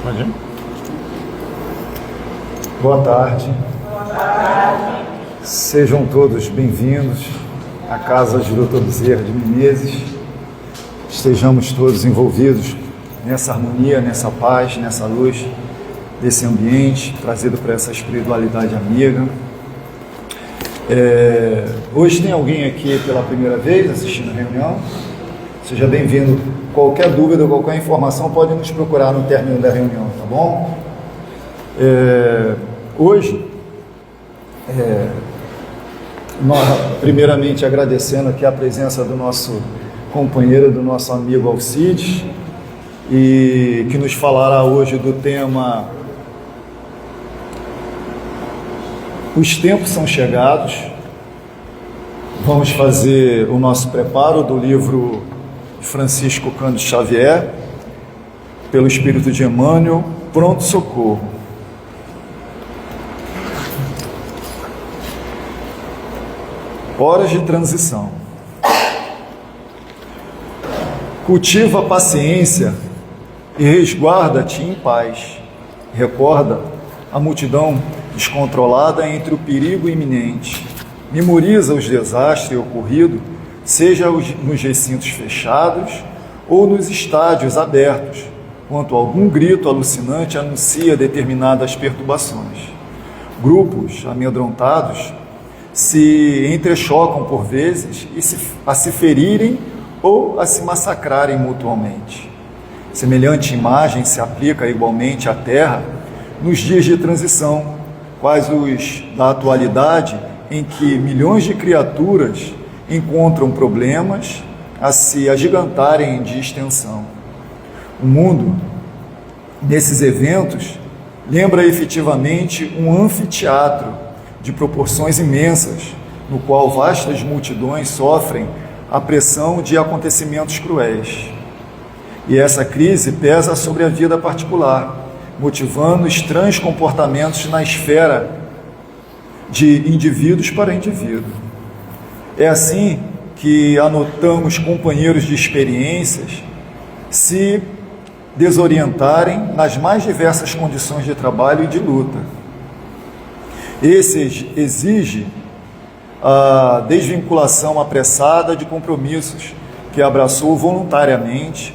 Pode ir. Boa tarde. Boa tarde. Sejam todos bem-vindos à Casa de Dr. Bezerra de Menezes. Estejamos todos envolvidos nessa harmonia, nessa paz, nessa luz desse ambiente, trazido para essa espiritualidade amiga. Hoje tem alguém aqui pela primeira vez assistindo a reunião? Seja bem-vindo. Qualquer dúvida, qualquer informação, pode nos procurar no término da reunião, tá bom? Hoje, nós, primeiramente agradecendo aqui a presença do nosso companheiro, do nosso amigo Alcides, e que nos falará hoje do tema Os Tempos São Chegados. Vamos fazer o nosso preparo do livro de Francisco Cândido Xavier, pelo Espírito de Emmanuel, Pronto Socorro. Horas de transição. Cultiva a paciência e resguarda-te em paz. Recorda a multidão descontrolada entre o perigo iminente. Memoriza os desastres ocorridos, seja nos recintos fechados ou nos estádios abertos, quando algum grito alucinante anuncia determinadas perturbações. Grupos amedrontados se entrechocam por vezes a se ferirem ou a se massacrarem mutuamente. Semelhante imagem se aplica igualmente à Terra nos dias de transição, quais os da atualidade, em que milhões de criaturas encontram problemas a se agigantarem de extensão. O mundo, nesses eventos, lembra efetivamente um anfiteatro de proporções imensas, no qual vastas multidões sofrem a pressão de acontecimentos cruéis. E essa crise pesa sobre a vida particular, motivando estranhos comportamentos na esfera de indivíduos para indivíduo. É assim que anotamos companheiros de experiências se desorientarem nas mais diversas condições de trabalho e de luta. Esse exige a desvinculação apressada de compromissos que abraçou voluntariamente,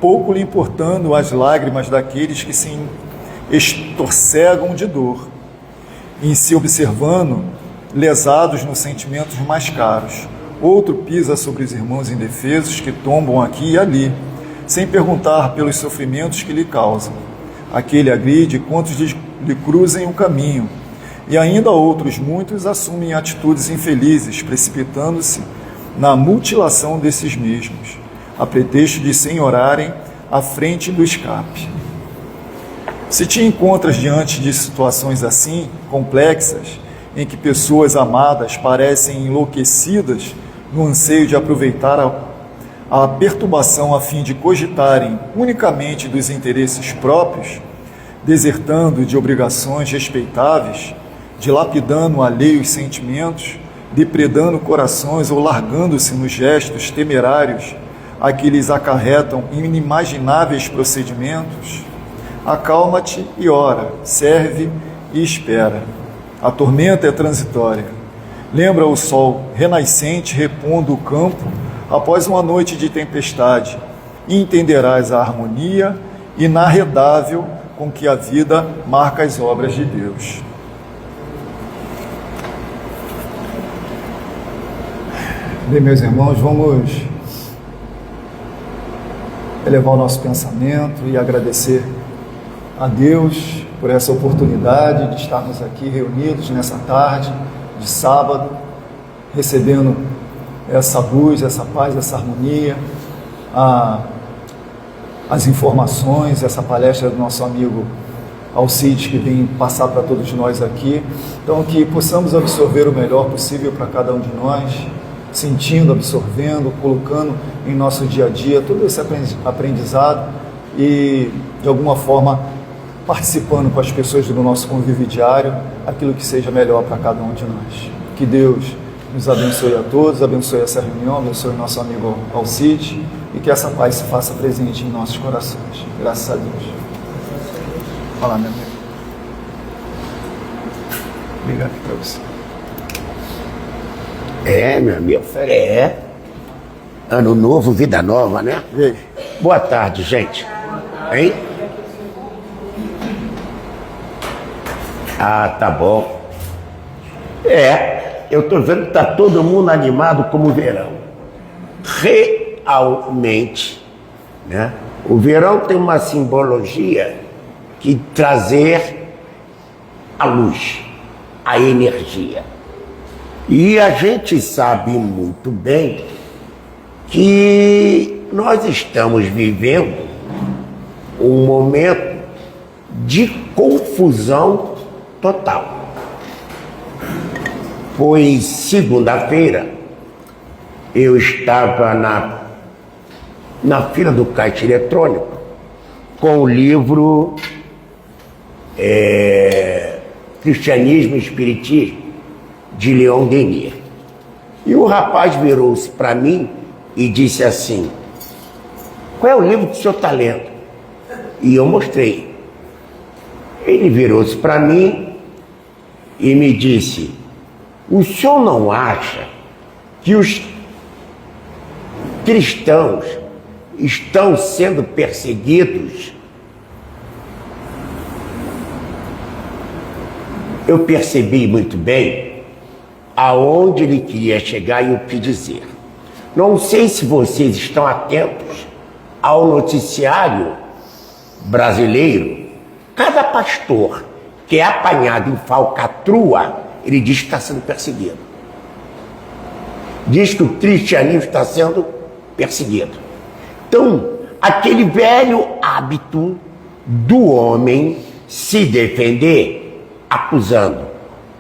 pouco lhe importando as lágrimas daqueles que se estorcegam de dor, em se observando lesados nos sentimentos mais caros. Outro pisa sobre os irmãos indefesos que tombam aqui e ali, sem perguntar pelos sofrimentos que lhe causam. Aquele agride quantos lhe cruzem o caminho, e ainda outros muitos assumem atitudes infelizes, precipitando-se na mutilação desses mesmos, a pretexto de senhorarem à frente do escape. Se te encontras diante de situações assim, complexas, em que pessoas amadas parecem enlouquecidas no anseio de aproveitar a perturbação a fim de cogitarem unicamente dos interesses próprios, desertando de obrigações respeitáveis, dilapidando alheios sentimentos, depredando corações ou largando-se nos gestos temerários a que lhes acarretam inimagináveis procedimentos, acalma-te e ora, serve e espera. A tormenta é transitória. Lembra o sol renascente repondo o campo após uma noite de tempestade, e entenderás a harmonia inarredável com que a vida marca as obras de Deus. Bem, meus irmãos, vamos elevar o nosso pensamento e agradecer a Deus por essa oportunidade de estarmos aqui reunidos nessa tarde de sábado, recebendo essa luz, essa paz, essa harmonia, as informações, essa palestra do nosso amigo Alcides, que vem passar para todos nós aqui. Então, que possamos absorver o melhor possível para cada um de nós, sentindo, absorvendo, colocando em nosso dia a dia todo esse aprendizado e, de alguma forma, participando com as pessoas do nosso convívio diário, aquilo que seja melhor para cada um de nós. Que Deus nos abençoe a todos, abençoe essa reunião, abençoe o nosso amigo Alcides, e que essa paz se faça presente em nossos corações. Graças a Deus. falar, meu amigo. Liga aqui pra você. Meu amigo. Ano novo, vida nova, né? E aí? Boa tarde, gente. Hein? Ah, tá bom. Eu tô vendo que tá todo mundo animado como o verão. Realmente, né? O verão tem uma simbologia que trazer a luz, a energia. E a gente sabe muito bem que nós estamos vivendo um momento de confusão total. Pois segunda-feira eu estava na fila do caixa eletrônico com o livro Cristianismo e Espiritismo, de Leon Denis. E o rapaz virou-se para mim e disse assim: qual é o livro que o senhor está lendo? E eu mostrei. Ele virou-se para mim e me disse: o senhor não acha que os cristãos estão sendo perseguidos? Eu percebi muito bem aonde ele queria chegar e o que dizer. Não sei se vocês estão atentos ao noticiário brasileiro. Cada pastor que é apanhado em falcatrua, ele diz que está sendo perseguido. Diz que o cristianismo está sendo perseguido. Então, aquele velho hábito do homem se defender acusando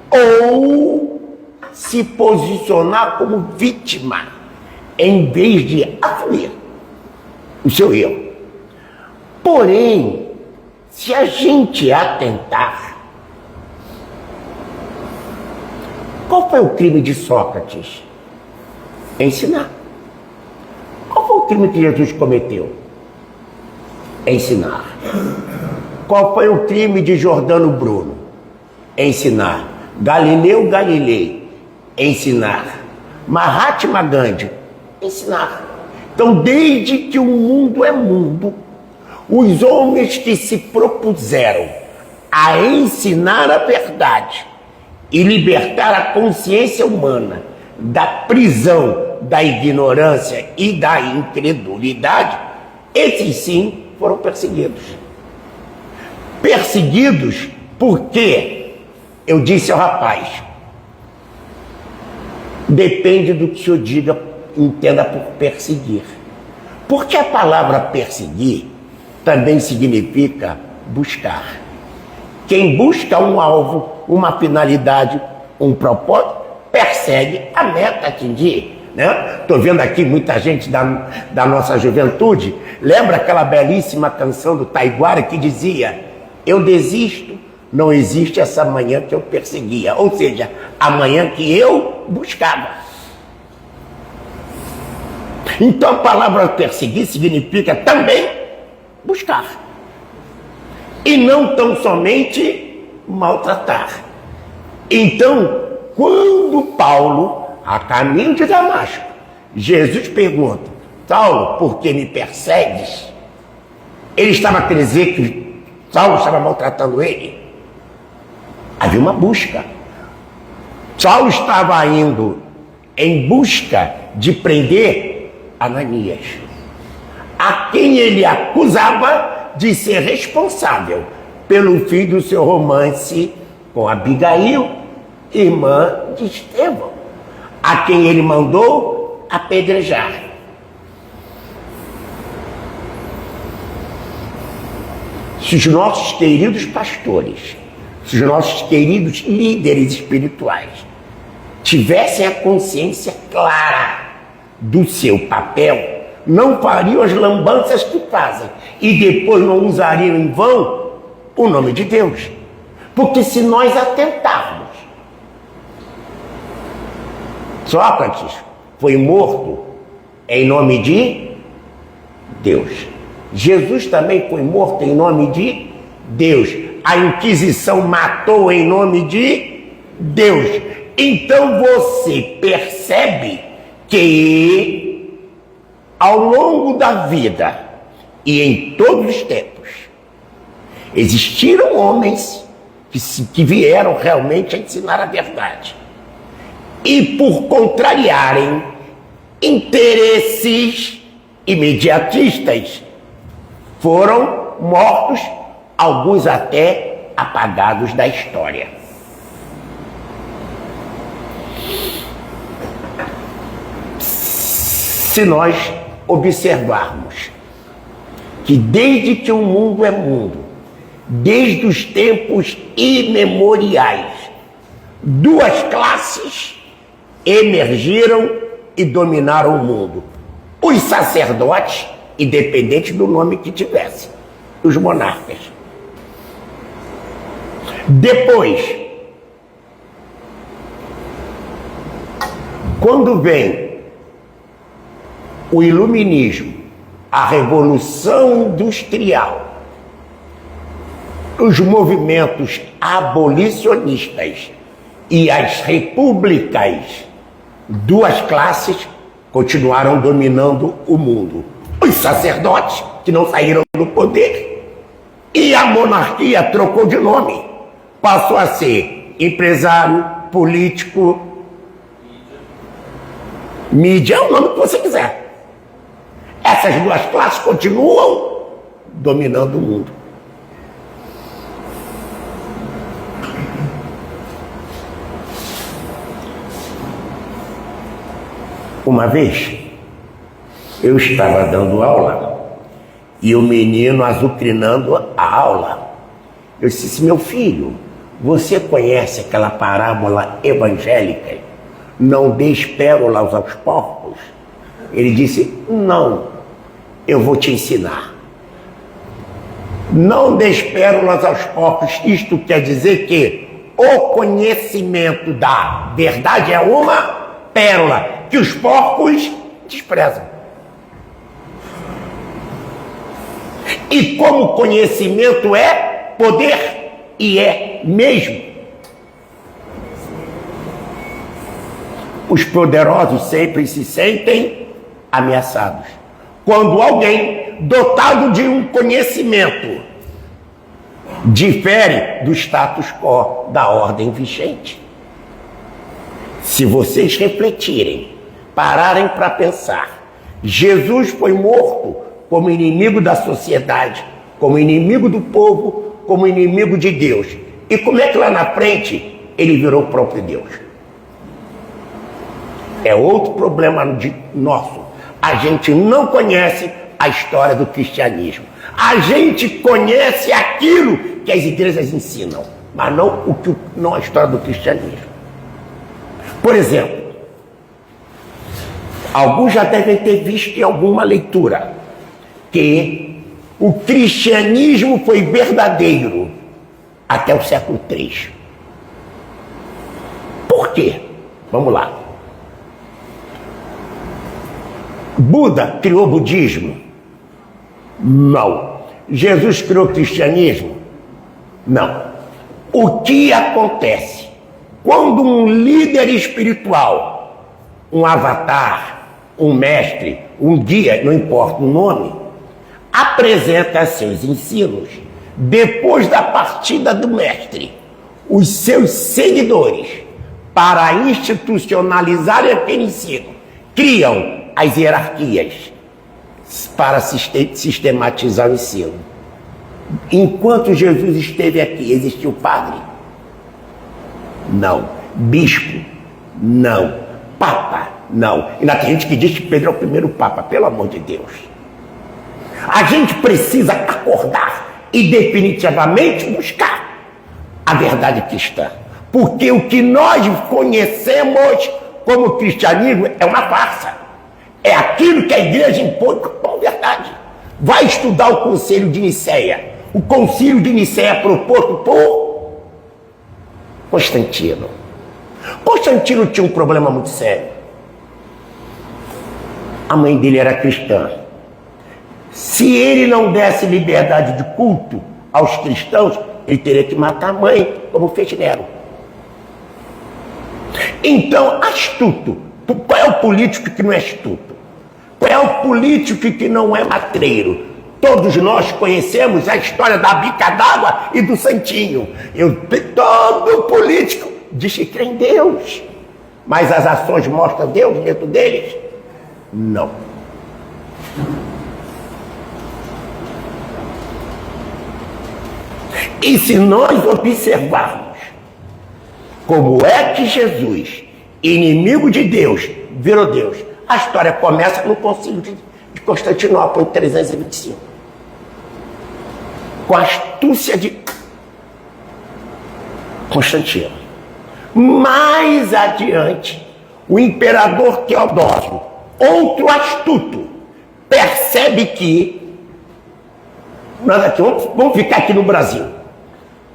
ou se posicionar como vítima em vez de assumir o seu erro. Porém, se a gente atentar, qual foi o crime de Sócrates? Ensinar. Qual foi o crime que Jesus cometeu? Ensinar. Qual foi o crime de Jordano Bruno? Ensinar. Galileu Galilei? Ensinar. Mahatma Gandhi? Ensinar. Então, desde que o mundo é mundo, os homens que se propuseram a ensinar a verdade e libertar a consciência humana da prisão, da ignorância e da incredulidade, esses sim foram perseguidos. Perseguidos porque, eu disse ao rapaz, depende do que o senhor diga, entenda por perseguir. Porque a palavra perseguir também significa buscar. Quem busca um alvo, uma finalidade, um propósito, persegue a meta a atingir. Estou vendo aqui muita gente da nossa juventude. Lembra aquela belíssima canção do Taiguara que dizia: eu desisto, não existe essa manhã que eu perseguia. Ou seja, a manhã que eu buscava. Então a palavra perseguir significa também buscar. E não tão somente maltratar. Então, quando Paulo, a caminho de Damasco, Jesus pergunta: Saulo, por que me persegues? Ele estava querendo dizer que Saulo estava maltratando ele. Havia uma busca. Saulo estava indo em busca de prender Ananias, a quem ele acusava de ser responsável pelo fim do seu romance com Abigail, irmã de Estevão, a quem ele mandou apedrejar. Se os nossos queridos pastores, se os nossos queridos líderes espirituais tivessem a consciência clara do seu papel, não fariam as lambanças que fazem e depois não usariam em vão o nome de Deus. Porque se nós atentarmos, Sócrates foi morto em nome de Deus. Jesus também foi morto em nome de Deus. a Inquisição matou em nome de Deus. Então você percebe que ao longo da vida e em todos os tempos existiram homens que vieram realmente a ensinar a verdade. E por contrariarem interesses imediatistas, foram mortos, alguns até apagados da história. Se nós observarmos que desde que o mundo é mundo, desde os tempos imemoriais, duas classes emergiram e dominaram o mundo: os sacerdotes, independente do nome que tivesse, os monarcas. Depois, quando vem o iluminismo, a revolução industrial, os movimentos abolicionistas e as repúblicas, duas classes continuaram dominando o mundo: os sacerdotes, que não saíram do poder, e a monarquia trocou de nome, passou a ser empresário, político, mídia, é o nome que você quiser. Essas duas classes continuam dominando o mundo. Uma vez, eu estava dando aula e o menino azucrinando a aula. Eu disse: meu filho, você conhece aquela parábola evangélica? Não dês pérolas aos porcos? Ele disse: não, eu vou te ensinar. Não dês pérolas aos porcos. Isto quer dizer que o conhecimento da verdade é uma pérola que os porcos desprezam. E como conhecimento é poder, e é mesmo. Os poderosos sempre se sentem ameaçados quando alguém dotado de um conhecimento difere do status quo, da ordem vigente. Se vocês refletirem, pararem para pensar, Jesus foi morto como inimigo da sociedade, como inimigo do povo, como inimigo de Deus. E como é que lá na frente ele virou o próprio Deus? É outro problema nosso. A gente não conhece a história do cristianismo. A gente conhece aquilo que as igrejas ensinam, mas não a história do cristianismo. Por exemplo, alguns já devem ter visto em alguma leitura que o cristianismo foi verdadeiro até o século III. Por quê? Vamos lá. Buda criou o budismo? Não. Jesus criou o cristianismo? Não. O que acontece quando um líder espiritual, um avatar, um mestre, um guia, não importa o nome, apresenta seus ensinos depois da partida do mestre, os seus seguidores, para institucionalizarem aquele ensino, criam as hierarquias para sistematizar o ensino. Enquanto Jesus esteve aqui, existiu padre? Não. Bispo? Não. Papa? Não. E ainda tem gente que diz que Pedro é o primeiro papa, pelo amor de Deus. A gente precisa acordar e definitivamente buscar a verdade cristã. Porque o que nós conhecemos como cristianismo é uma farsa. É aquilo que a igreja impõe como verdade. Vai estudar o Concílio de Nicéia. O Concílio de Nicéia proposto por Constantino. Constantino tinha um problema muito sério. A mãe dele era cristã. Se ele não desse liberdade de culto aos cristãos, ele teria que matar a mãe, como fez Nero. Então, astuto. Qual é o político que não é astuto? Qual é o político que não é matreiro? Todos nós conhecemos a história da bica d'água e do santinho. Todo político diz que crê em Deus. Mas as ações mostram Deus dentro deles? Não. E se nós observarmos como é que Jesus, inimigo de Deus, virou Deus, a história começa no Concílio de Constantinopla, em 325. Com a astúcia de Constantino. Mais adiante, o imperador Teodósio, outro astuto, percebe que nós aqui, vamos ficar aqui no Brasil.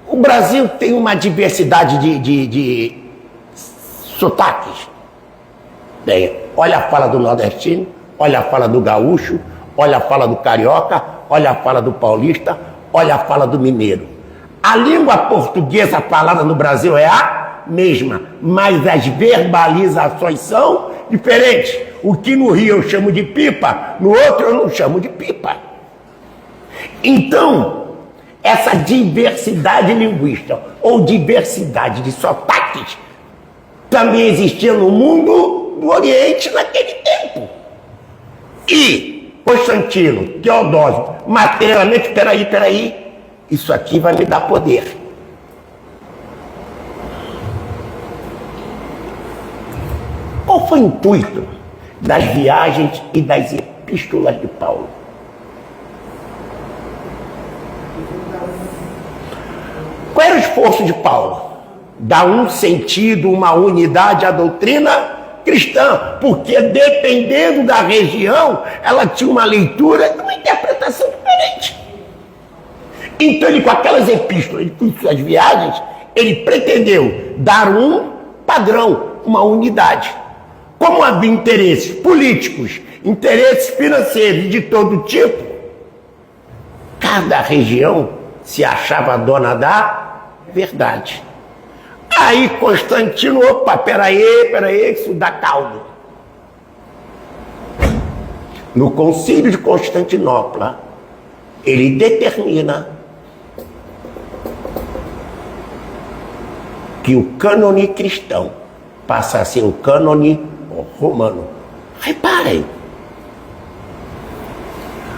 O Brasil tem uma diversidade de sotaques. Bem, olha a fala do nordestino, olha a fala do gaúcho, olha a fala do carioca, olha a fala do paulista, olha a fala do mineiro. A língua portuguesa falada no Brasil é a mesma, mas as verbalizações são diferentes. O que no Rio eu chamo de pipa, no outro eu não chamo de pipa. Então, essa diversidade linguística ou diversidade de sotaques também existia no mundo do Oriente naquele tempo. E Constantino, Teodósio, materialmente, peraí, isso aqui vai me dar poder. Qual foi o intuito das viagens e das epístolas de Paulo? Qual era o esforço de Paulo? Dar um sentido, uma unidade à doutrina cristã, porque dependendo da região, ela tinha uma leitura e uma interpretação diferente. Então ele, com aquelas epístolas, com suas viagens, ele pretendeu dar um padrão, uma unidade. Como havia interesses políticos, interesses financeiros de todo tipo, cada região se achava dona da verdade. Aí Constantino, opa, peraí, isso dá caldo. No Concílio de Constantinopla, ele determina que o cânone cristão passa a ser o cânone romano. Reparem,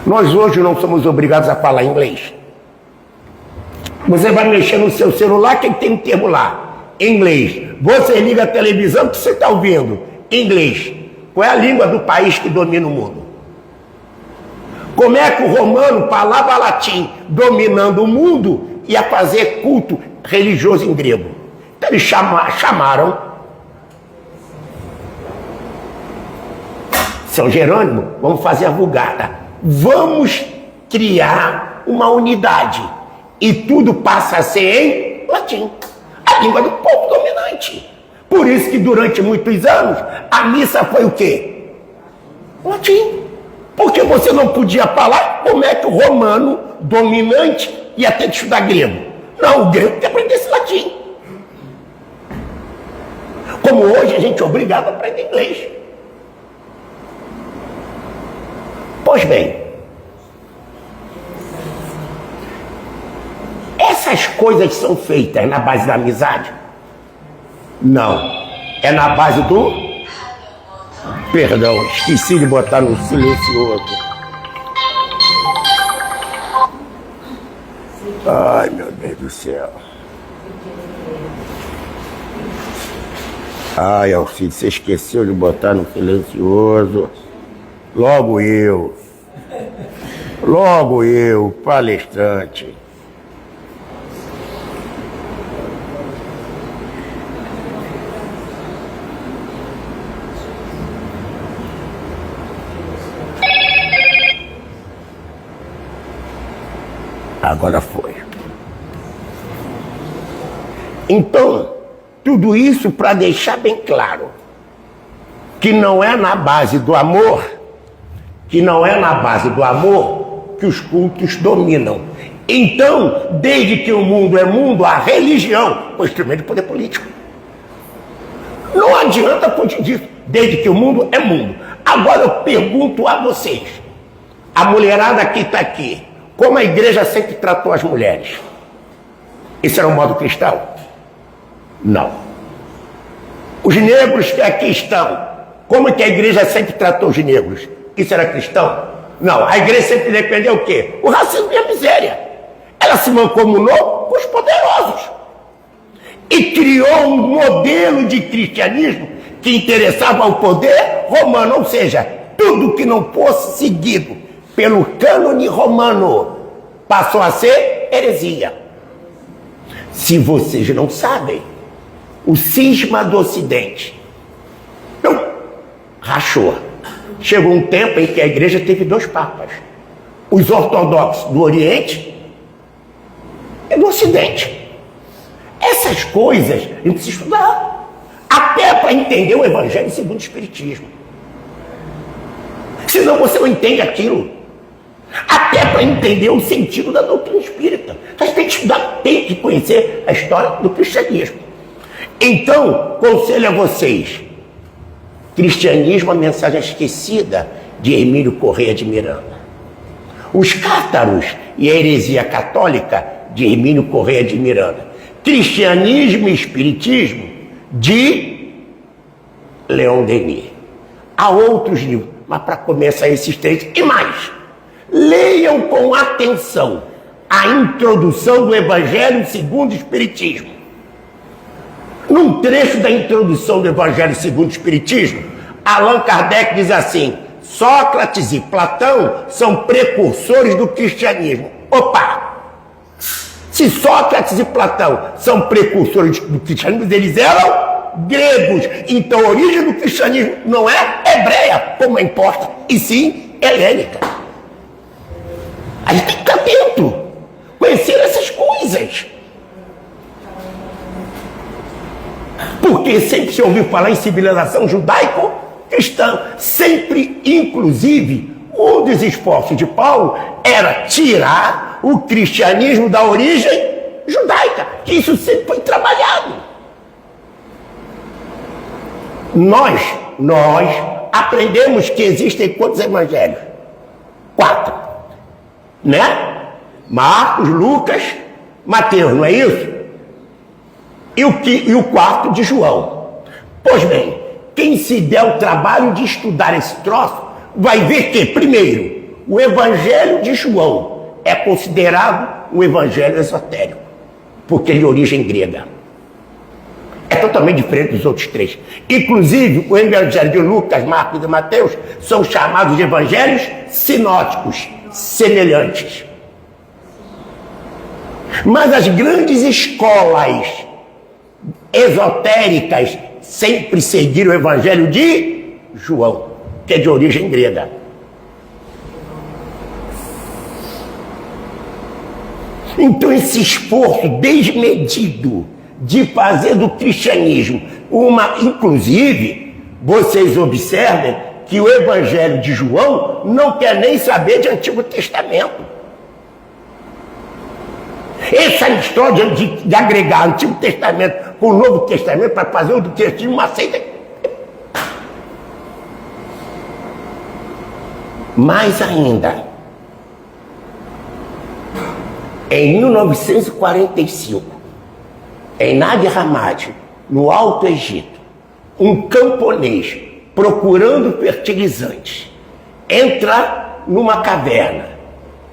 nós hoje não somos obrigados a falar inglês. Você vai mexer no seu celular, que tem um termo lá, inglês. Você liga a televisão, o que você está ouvindo? Inglês. Qual é a língua do país que domina o mundo? Como é que o romano falava latim, dominando o mundo, ia fazer culto religioso em grego? Então eles chamaram São Jerônimo, vamos fazer a Vulgata. Vamos criar uma unidade. E tudo passa a ser em latim. A língua do povo dominante. Por isso que durante muitos anos, a missa foi o quê? Latim. Porque você não podia falar como é que o romano dominante ia ter que estudar grego. Não, o grego tem que aprender esse latim. Como hoje a gente é obrigado a aprender inglês. Pois bem, essas coisas são feitas na base da amizade? Não. É na base do... Perdão, esqueci de botar no silencioso. Ai, meu Deus do céu. Ai, Alcide, você esqueceu de botar no silencioso. Logo eu, palestrante. Agora foi. Então, tudo isso para deixar bem claro que não é na base do amor, que os cultos dominam. Então, desde que o mundo é mundo, a religião é um instrumento de poder político. Não adianta fugir disso, desde que o mundo é mundo. Agora eu pergunto a vocês, a mulherada que está aqui, como a igreja sempre tratou as mulheres? Esse era o modo cristão? Não. Os negros que aqui estão, como que a igreja sempre tratou os negros? Isso era cristão? Não, a igreja sempre defendeu o quê? O racismo e a miséria. Ela se mancomunou com os poderosos e criou um modelo de cristianismo que interessava ao poder romano, ou seja, tudo que não fosse seguido pelo cânone romano passou a ser heresia. Se vocês não sabem, o cisma do Ocidente rachou. Chegou um tempo em que a igreja teve 2 papas, os ortodoxos do Oriente e do Ocidente. Essas coisas a gente precisa estudar, até para entender o Evangelho segundo o Espiritismo. Senão você não entende aquilo. Até para entender o sentido da doutrina espírita. A gente tem que estudar, tem que conhecer a história do cristianismo. Então, conselho a vocês: Cristianismo, a mensagem esquecida, de Hermínio Corrêa de Miranda. Os cátaros e a heresia católica, de Hermínio Corrêa de Miranda. Cristianismo e Espiritismo, de Leon Denis. Há outros livros, mas para começar esses 3 e mais, leiam com atenção a introdução do Evangelho segundo o Espiritismo. Num trecho da introdução do Evangelho segundo o Espiritismo, Allan Kardec diz assim: Sócrates e Platão são precursores do cristianismo. Opa! Se Sócrates e Platão são precursores do cristianismo, eles eram gregos. Então a origem do cristianismo não é hebreia, como é imposta, e sim helênica. A gente tem que ficar atento, conhecer essas coisas. Porque sempre se ouviu falar em civilização judaico-cristã. Sempre, inclusive, um dos esforços de Paulo era tirar o cristianismo da origem judaica, que isso sempre foi trabalhado. Nós aprendemos que existem quantos evangelhos? 4, né? Marcos, Lucas, Mateus, não é isso? E o 4 de João. Pois bem, quem se der o trabalho de estudar esse troço vai ver que, primeiro, o Evangelho de João é considerado um evangelho esotérico, porque é de origem grega. É totalmente diferente dos outros 3. Inclusive, o Evangelho de Lucas, Marcos e Mateus são chamados de evangelhos sinóticos, semelhantes. Mas as grandes escolas esotéricas sempre seguiram o Evangelho de João, que é de origem grega. Então esse esforço desmedido de fazer do cristianismo inclusive, vocês observem que o Evangelho de João não quer nem saber de Antigo Testamento. Essa história de agregar o Antigo Testamento com o Novo Testamento para fazer o do cristianismo uma seita. Mais ainda, em 1945, em Nag Hammadi, no Alto Egito, um camponês procurando fertilizantes entra numa caverna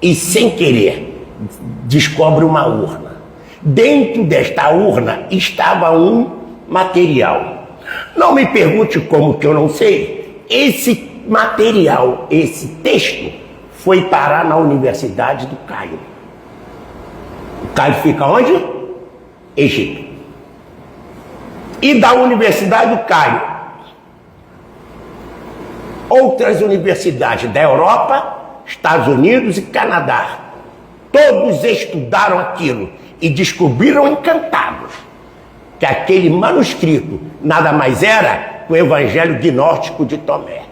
e, sem querer, descobre uma urna. Dentro desta urna estava um material. Não me pergunte como, que eu não sei. Esse material, esse texto, foi parar na Universidade do Cairo. O Cairo fica onde? Egito. E da Universidade do Cairo, outras universidades da Europa, Estados Unidos e Canadá, todos estudaram aquilo e descobriram encantados que aquele manuscrito nada mais era que o Evangelho Gnóstico de Tomé,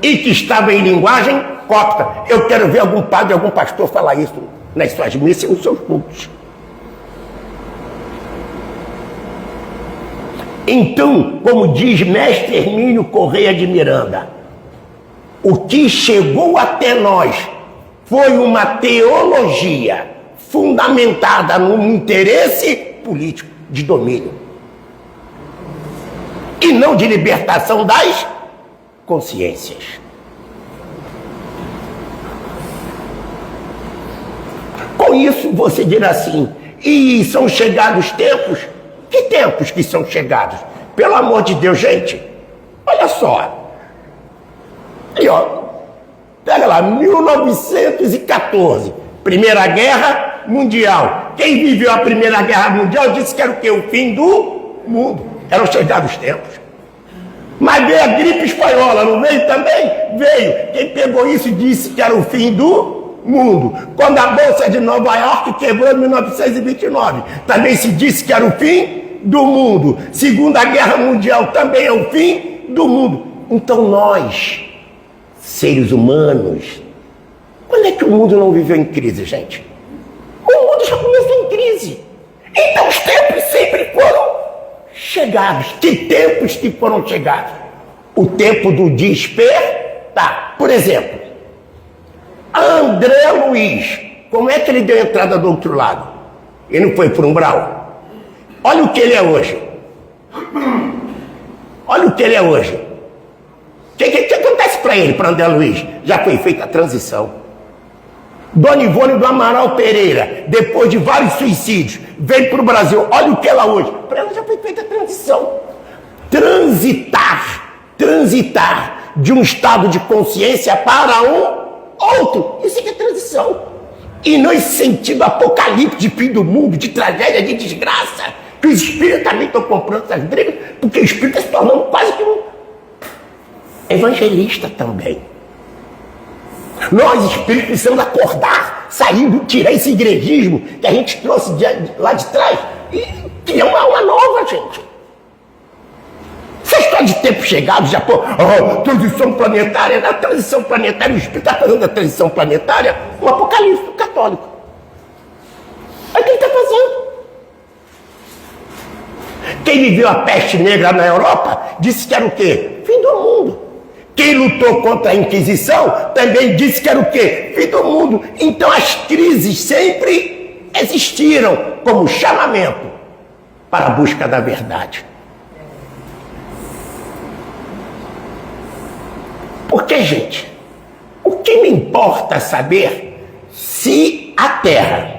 e que estava em linguagem cópita. Eu quero ver algum padre, algum pastor falar isso nas suas missas e nos seus cultos. Então, como diz mestre Hermínio Correia de Miranda, o que chegou até nós foi uma teologia fundamentada no interesse político de domínio e não de libertação das consciências. Com isso, você dirá assim, e são chegados tempos? Que tempos que são chegados? Pelo amor de Deus, gente, olha só. Aí, ó, pega lá, 1914, Primeira Guerra Mundial. Quem viveu a Primeira Guerra Mundial disse que era o quê? O fim do mundo. Eram chegados tempos. Mas veio a gripe espanhola, não veio também? Veio. Quem pegou isso disse que era o fim do mundo. Quando a Bolsa de Nova York quebrou em 1929, também se disse que era o fim do mundo. Segunda Guerra Mundial também é o fim do mundo. Então nós, seres humanos, quando é que o mundo não viveu em crise, gente? O mundo já começou em crise. Então os tempos sempre foram chegados. Que tempos que foram chegados? O tempo do despertar. Por exemplo, André Luiz, como é que ele deu entrada do outro lado? Ele não foi para o umbral? Olha o que ele é hoje. Olha o que ele é hoje. O que acontece para ele, para André Luiz? Já foi feita a transição. Dona Ivone do Amaral Pereira, depois de vários suicídios, veio para o Brasil. Olha o que ela hoje. Para ela já foi feita a transição. Transitar de um estado de consciência para um outro. Isso é transição. E não esse sentido apocalíptico de fim do mundo, de tragédia, de desgraça, que os espíritos também estão comprando essas brigas, porque o espírito está se tornando quase que um evangelista também. Nós, espíritos, precisamos acordar, sair, tirar esse igrejismo que a gente trouxe lá de trás e criar uma alma nova, gente. Essa história de tempo chegado, já pô, transição planetária, na transição planetária, o espírito está fazendo a transição planetária, um apocalipse católico. É o que ele está fazendo. Quem viveu a peste negra na Europa disse que era o quê? Fim do mundo. Quem lutou contra a Inquisição também disse que era o quê? Fim do mundo. Então as crises sempre existiram como chamamento para a busca da verdade. Porque, gente, o que me importa saber se a Terra,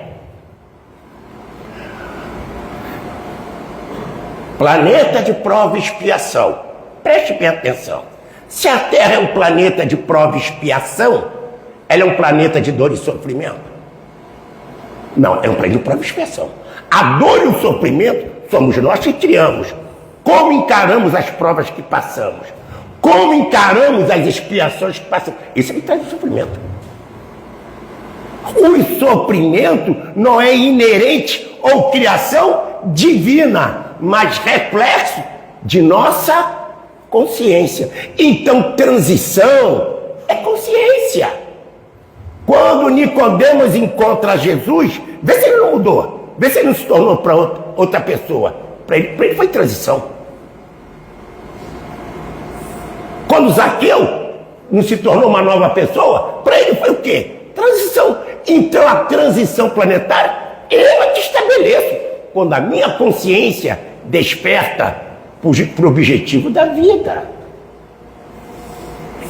planeta de prova e expiação, preste bem atenção, se a Terra é um planeta de prova e expiação, ela é um planeta de dor e sofrimento? Não, é um planeta de prova e expiação. A dor e o sofrimento somos nós que criamos. Como encaramos as provas que passamos? Como encaramos as expiações que passamos? Isso me traz o sofrimento. O sofrimento não é inerente ou criação divina, mas reflexo de nossa consciência. Então, transição é consciência. Quando Nicodemos encontra Jesus, vê se ele não mudou, vê se ele não se tornou para outra pessoa. Para ele foi transição. Quando Zaqueu não se tornou uma nova pessoa, para ele foi o quê? Transição. Então a transição planetária, eu que estabeleço. Quando a minha consciência desperta para o objetivo da vida.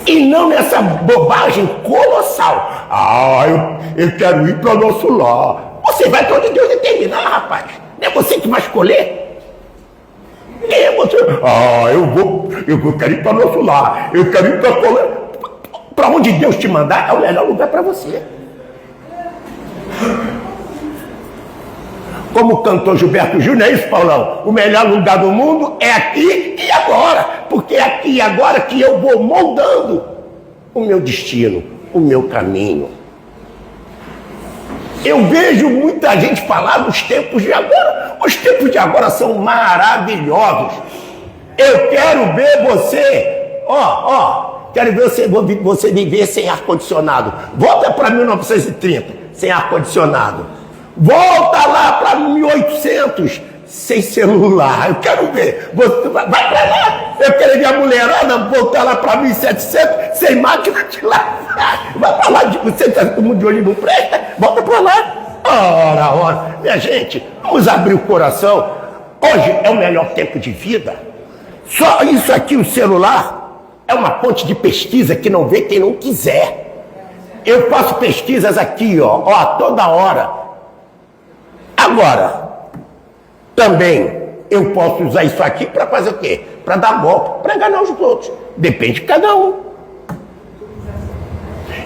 E não nessa bobagem colossal. Eu quero ir para o nosso lar. Você vai para onde Deus determinar, rapaz. Não é você que vai escolher. É você. Eu quero ir para o nosso lar. Eu quero ir para onde Deus te mandar, é o melhor lugar para você. Como cantou Gilberto Gil, não é isso, Paulão? O melhor lugar do mundo é aqui e agora. Porque é aqui e agora que eu vou moldando o meu destino, o meu caminho. Eu vejo muita gente falar dos tempos de agora. Os tempos de agora são maravilhosos. Eu quero ver você, quero ver você viver sem ar-condicionado. Volta para 1930. sem ar-condicionado. Volta lá para 1800, sem celular. Eu quero ver. Vai para lá. Eu quero ver a mulherada voltar lá para 1700, sem máquina de lavar. Vai para lá, você tá todo mundo de olho não presta. Volta para lá. Ora. Minha gente, vamos abrir o coração. Hoje é o melhor tempo de vida. Só isso aqui, o celular, é uma fonte de pesquisa que não vê quem não quiser. Eu faço pesquisas aqui, ó, toda hora. Agora, também eu posso usar isso aqui para fazer o quê? Para dar golpe, para enganar os outros. Depende de cada um.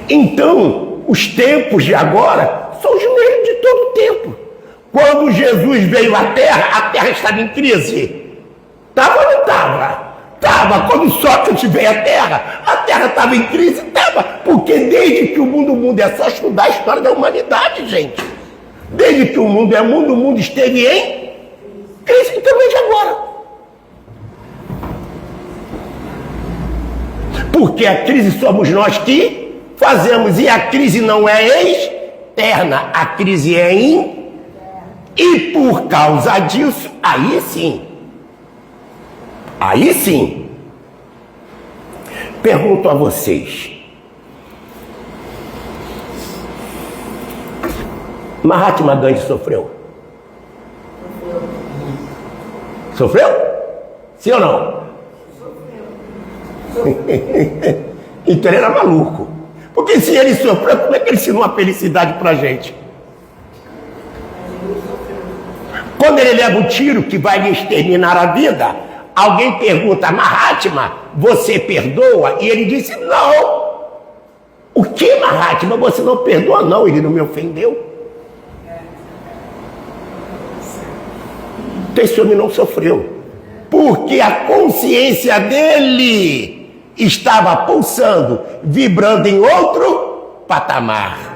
Então, os tempos de agora são os mesmos de todo o tempo. Quando Jesus veio à Terra estava em crise. Estava ou não estava? Estava. Quando Sócrates veio à Terra estava em crise? Estava. Porque desde que o mundo é só estudar a história da humanidade, gente. Desde que o mundo é mundo, o mundo esteve em crise também de agora. Porque a crise somos nós que fazemos. E a crise não é externa, a crise é interna. E por causa disso, aí sim, pergunto a vocês, Mahatma Gandhi sofreu? Sofreu? Sim ou não? Então ele era maluco. Porque se ele sofreu, como é que ele ensinou a felicidade pra gente? Quando ele leva um tiro que vai lhe exterminar a vida, alguém pergunta, Mahatma, você perdoa? E ele disse, não. O que, Mahatma? Você não perdoa? Não, ele não me ofendeu. Então esse homem não sofreu. Porque a consciência dele estava pulsando, vibrando em outro patamar.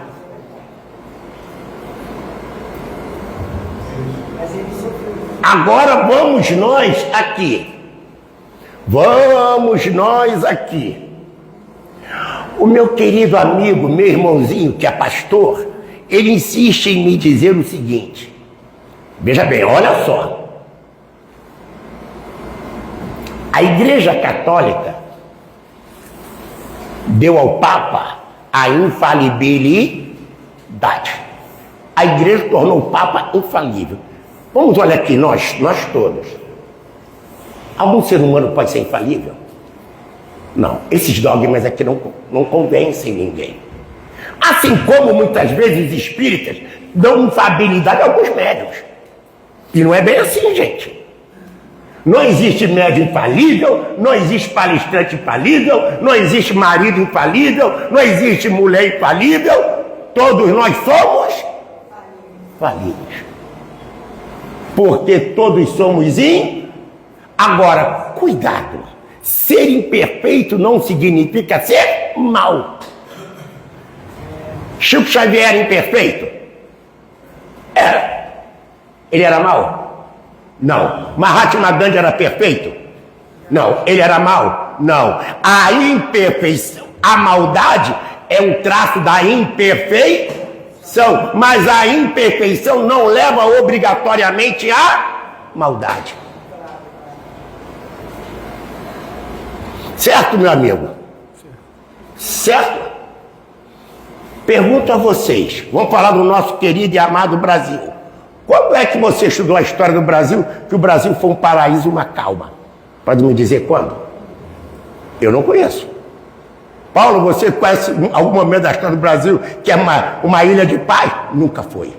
Agora vamos nós aqui. O meu querido amigo, meu irmãozinho, que é pastor, ele insiste em me dizer o seguinte. Veja bem, olha só. A Igreja Católica deu ao Papa a infalibilidade. A Igreja tornou o Papa infalível. Vamos olhar aqui, nós todos. Algum ser humano pode ser infalível? Não, esses dogmas aqui não convencem ninguém. Assim como muitas vezes os espíritas dão infalibilidade a alguns médiuns. E não é bem assim, gente. Não existe médium infalível, não existe palestrante infalível, não existe marido infalível, não existe mulher infalível. Todos nós somos falíveis. Porque todos somos Agora, cuidado. Ser imperfeito não significa ser mau. Chico Xavier era imperfeito? Era. Ele era mau? Não. Mahatma Gandhi era perfeito? Não. Ele era mau? Não. A imperfeição, a maldade é um traço da imperfeição. Mas a imperfeição não leva obrigatoriamente à maldade. Certo, meu amigo? Certo? Pergunto a vocês, vamos falar do nosso querido e amado Brasil. Quando é que você estudou a história do Brasil, que o Brasil foi um paraíso, uma calma? Pode me dizer quando? Eu não conheço. Paulo, você conhece algum momento da história do Brasil que é uma ilha de paz? Nunca foi.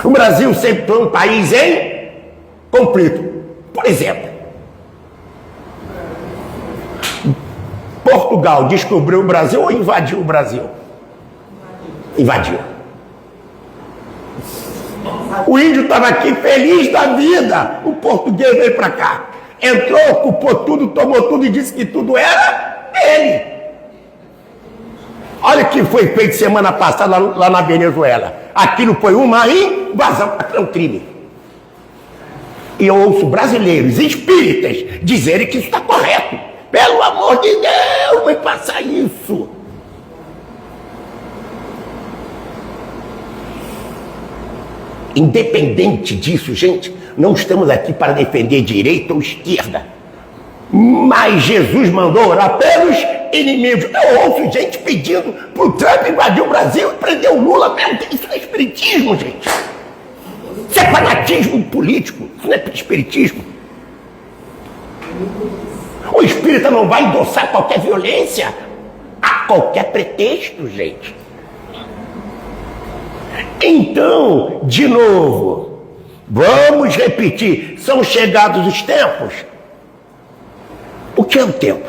O Brasil sempre foi um país em conflito. Por exemplo, Portugal descobriu o Brasil ou invadiu o Brasil? Invadiu. O índio estava aqui feliz da vida. O português veio para cá. Entrou, ocupou tudo, tomou tudo e disse que tudo era dele. Olha o que foi feito semana passada lá na Venezuela. Aquilo foi uma invasão, é um crime. E eu ouço brasileiros espíritas dizerem que isso está correto. Pelo amor de Deus, vai passar isso. Independente disso, gente, não estamos aqui para defender direita ou esquerda. Mas Jesus mandou orar pelos inimigos. Eu ouço gente pedindo para o Trump invadir o Brasil e prender o Lula mesmo. Isso não é espiritismo, gente. Isso é fanatismo político. Isso não é espiritismo. O espírita não vai endossar qualquer violência a qualquer pretexto, gente. Então, de novo, vamos repetir. São chegados os tempos. O que é o tempo?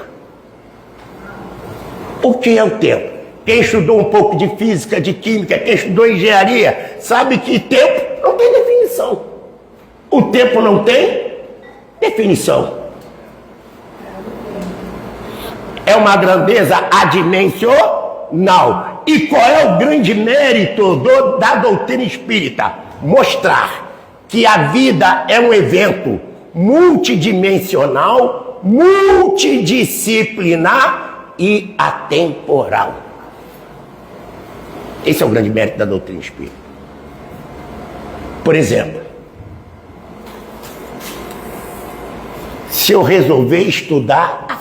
O que é o tempo? Quem estudou um pouco de física, de química, quem estudou engenharia, sabe que tempo não tem definição. O tempo não tem definição. É uma grandeza adimensional. E qual é o grande mérito da doutrina espírita? Mostrar que a vida é um evento multidimensional, multidisciplinar e atemporal. Esse é o grande mérito da doutrina espírita. Por exemplo, se eu resolver estudar a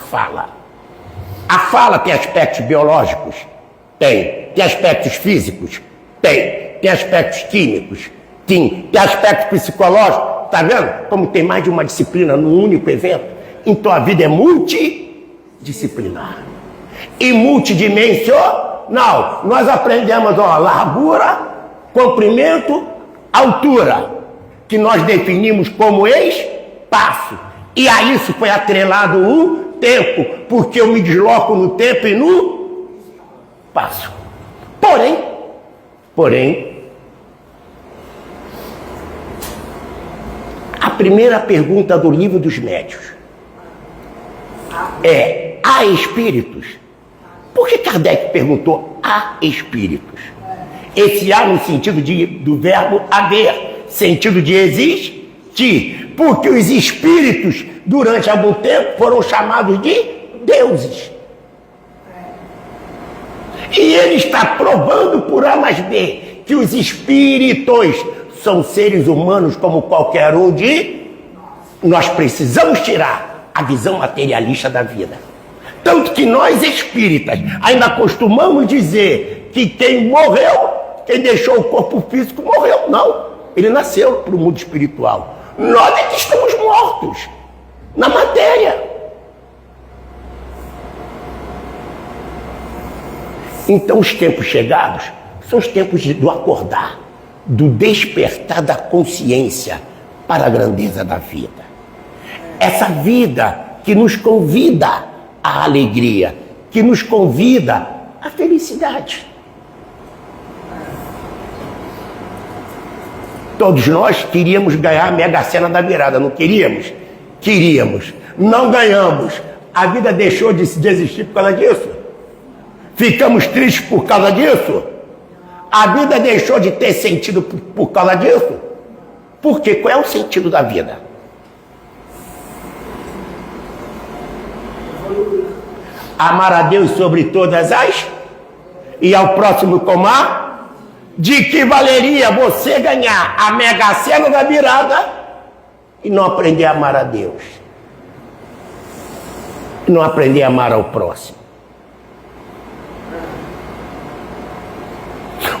fala tem aspectos biológicos? Tem. Tem aspectos físicos? Tem aspectos químicos? Tem aspectos psicológicos? Tá vendo como tem mais de uma disciplina num único evento? Então a vida é multidisciplinar e multidimensional. Nós aprendemos largura, comprimento, altura, que nós definimos como espaço. E a isso foi atrelado o tempo, porque eu me desloco no tempo e no espaço. Porém, a primeira pergunta do Livro dos Médiuns é: há espíritos? Por que Kardec perguntou há espíritos? Esse há no sentido do verbo haver, sentido de existir. Porque os espíritos, durante algum tempo, foram chamados de deuses. E ele está provando por A mais B que os espíritos são seres humanos como qualquer um de nós. Precisamos tirar a visão materialista da vida. Tanto que nós espíritas ainda costumamos dizer que quem morreu, quem deixou o corpo físico morreu. Não, ele nasceu para o mundo espiritual. Nós é que estamos mortos na matéria. Então os tempos chegados são os tempos do acordar, do despertar da consciência para a grandeza da vida. Essa vida que nos convida à alegria, que nos convida à felicidade. Todos nós queríamos ganhar a Mega Sena da virada, não queríamos? Queríamos. Não ganhamos. A vida deixou de se desistir por causa disso? Ficamos tristes por causa disso? A vida deixou de ter sentido por causa disso? Por quê? Qual é o sentido da vida? Amar a Deus sobre todas as e ao próximo como a. De que valeria você ganhar a Mega Sena da virada e não aprender a amar a Deus? E não aprender a amar ao próximo?